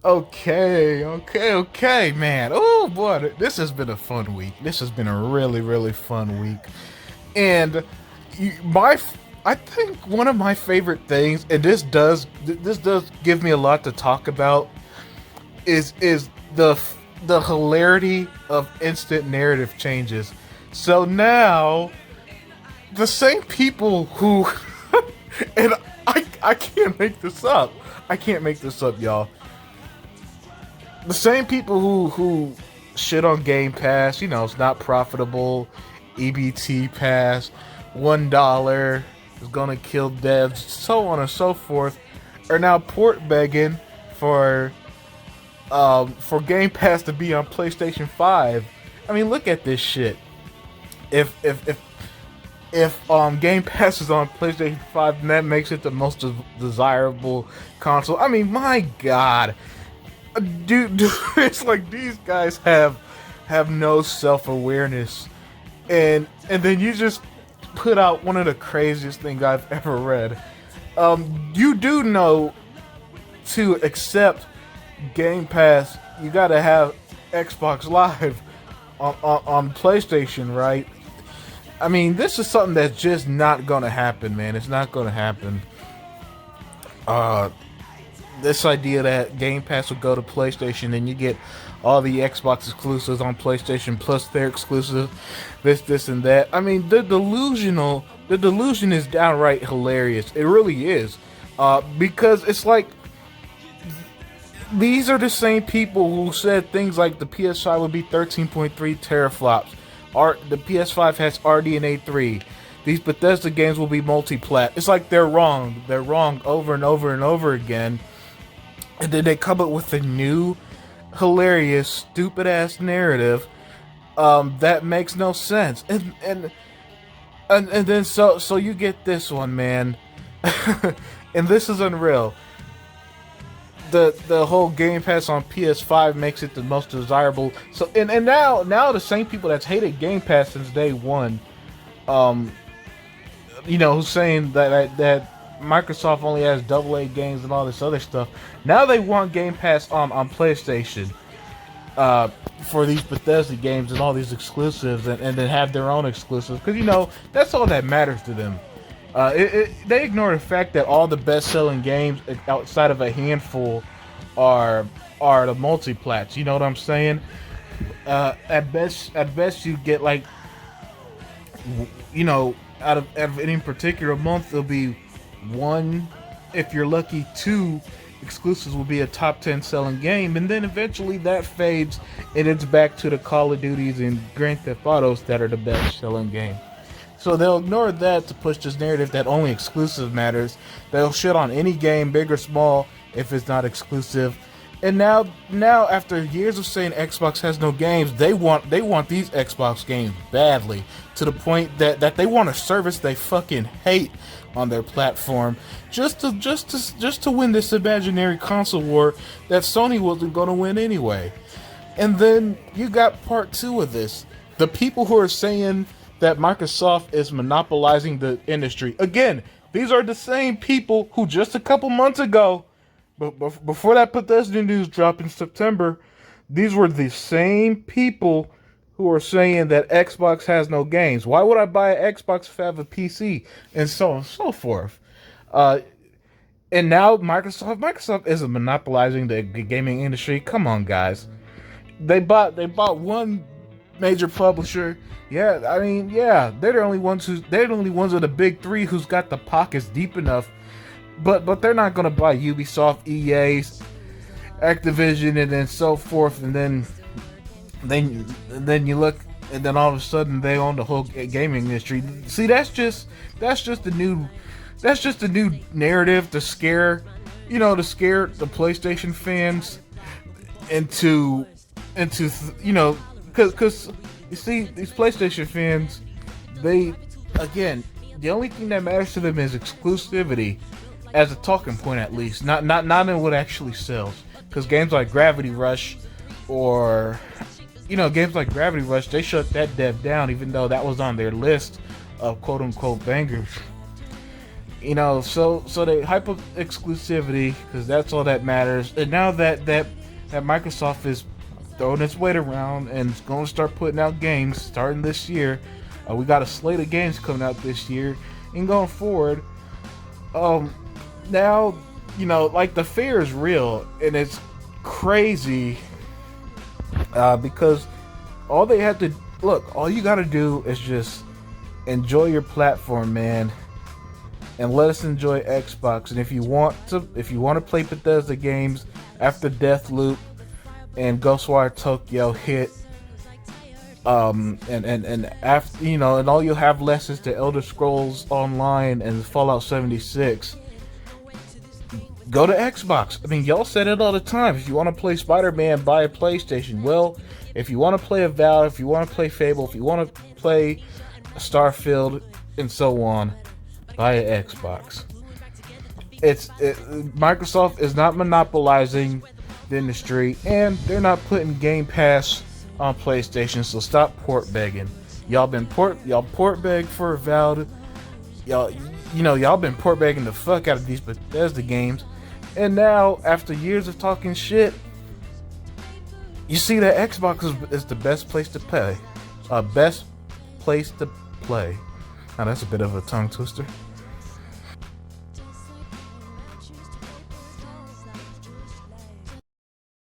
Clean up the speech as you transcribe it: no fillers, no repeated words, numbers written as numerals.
Okay, man. Oh boy, this has been a fun week. This has been a really, really fun week. And I think one of my favorite things, and this does give me a lot to talk about, is the hilarity of instant narrative changes. So now the same people who and I can't make this up. I can't make this up, y'all. The same people who shit on Game Pass, it's not profitable, EBT Pass, $1 is gonna kill devs, so on and so forth, are now port begging for Game Pass to be on PlayStation 5. I mean, look at this shit. If Game Pass is on PlayStation 5, then that makes it the most desirable console. I mean, my God, dude, it's like these guys have no self-awareness, and then you just put out one of the craziest things I've ever read. You do know, to accept Game Pass, you gotta have Xbox Live on PlayStation, right? I mean, this is something that's just not gonna happen, man. It's not gonna happen. This idea that Game Pass will go to PlayStation and you get all the Xbox exclusives on PlayStation plus their exclusive, this, and that. I mean, the delusion is downright hilarious. It really is. Because it's like, these are the same people who said things like the PS5 would be 13.3 teraflops. The PS5 has RDNA 3. These Bethesda games will be multi-plat. It's like they're wrong. They're wrong over and over and over again. And then they come up with a new, hilarious, stupid-ass narrative that makes no sense. And then so you get this one, man. And this is unreal. The whole Game Pass on PS5 makes it the most desirable. So and now the same people that's hated Game Pass since day one, who's saying that Microsoft only has AA games and all this other stuff. Now they want Game Pass on PlayStation for these Bethesda games and all these exclusives, and then have their own exclusives, because that's all that matters to them. They ignore the fact that all the best-selling games outside of a handful are the multi-plats. You know what I'm saying? At best, you get like, out of any particular month, there'll be one, if you're lucky, two exclusives will be a top 10 selling game, and then eventually that fades, and it's back to the Call of Duties and Grand Theft Autos that are the best selling game. So they'll ignore that to push this narrative that only exclusive matters. They'll shit on any game, big or small, if it's not exclusive. And now after years of saying Xbox has no games, they want these Xbox games badly, to the point that they want a service they fucking hate on their platform, just to win this imaginary console war that Sony wasn't going to win anyway. And then you got part two of this. The people who are saying that Microsoft is monopolizing the industry. Again, these are the same people who just a couple months ago, but before that Bethesda news dropped in September, these were the same people who are saying that Xbox has no games. Why would I buy an Xbox if I have a PC? And so on and so forth. And now Microsoft isn't monopolizing the gaming industry. Come on, guys. They bought one major publisher. Yeah, I mean, yeah, they're the only ones of the big three who's got the pockets deep enough. But they're not gonna buy Ubisoft, EA, Activision, and then so forth. And then you look, and then all of a sudden they own the whole gaming industry. See, that's just the new narrative to scare the PlayStation fans into because you see, these PlayStation fans, the only thing that matters to them is exclusivity, as a talking point at least, not in what actually sells. Because games like Gravity Rush, they shut that dev down, even though that was on their list of quote unquote bangers. So they hype up exclusivity because that's all that matters. And now that that Microsoft is throwing its weight around and is going to start putting out games starting this year. We got a slate of games coming out this year and going forward. Now, like the fear is real and it's crazy because all you got to do is just enjoy your platform, man, and let us enjoy Xbox. And if you want to play Bethesda games after Deathloop and Ghostwire Tokyo hit, and after and all you'll have less is the Elder Scrolls Online and Fallout 76. Go to Xbox. I mean, y'all said it all the time. If you want to play Spider-Man, buy a PlayStation. Well, if you want to play Avowed, if you want to play Fable, if you want to play Starfield, and so on, buy an Xbox. Microsoft is not monopolizing the industry, and they're not putting Game Pass on PlayStation, so stop port begging. Y'all port beg for Avowed. Y'all been port begging the fuck out of these Bethesda games, and now after years of talking shit, you see that Xbox is the best place to play. Best place to play. Now that's a bit of a tongue twister.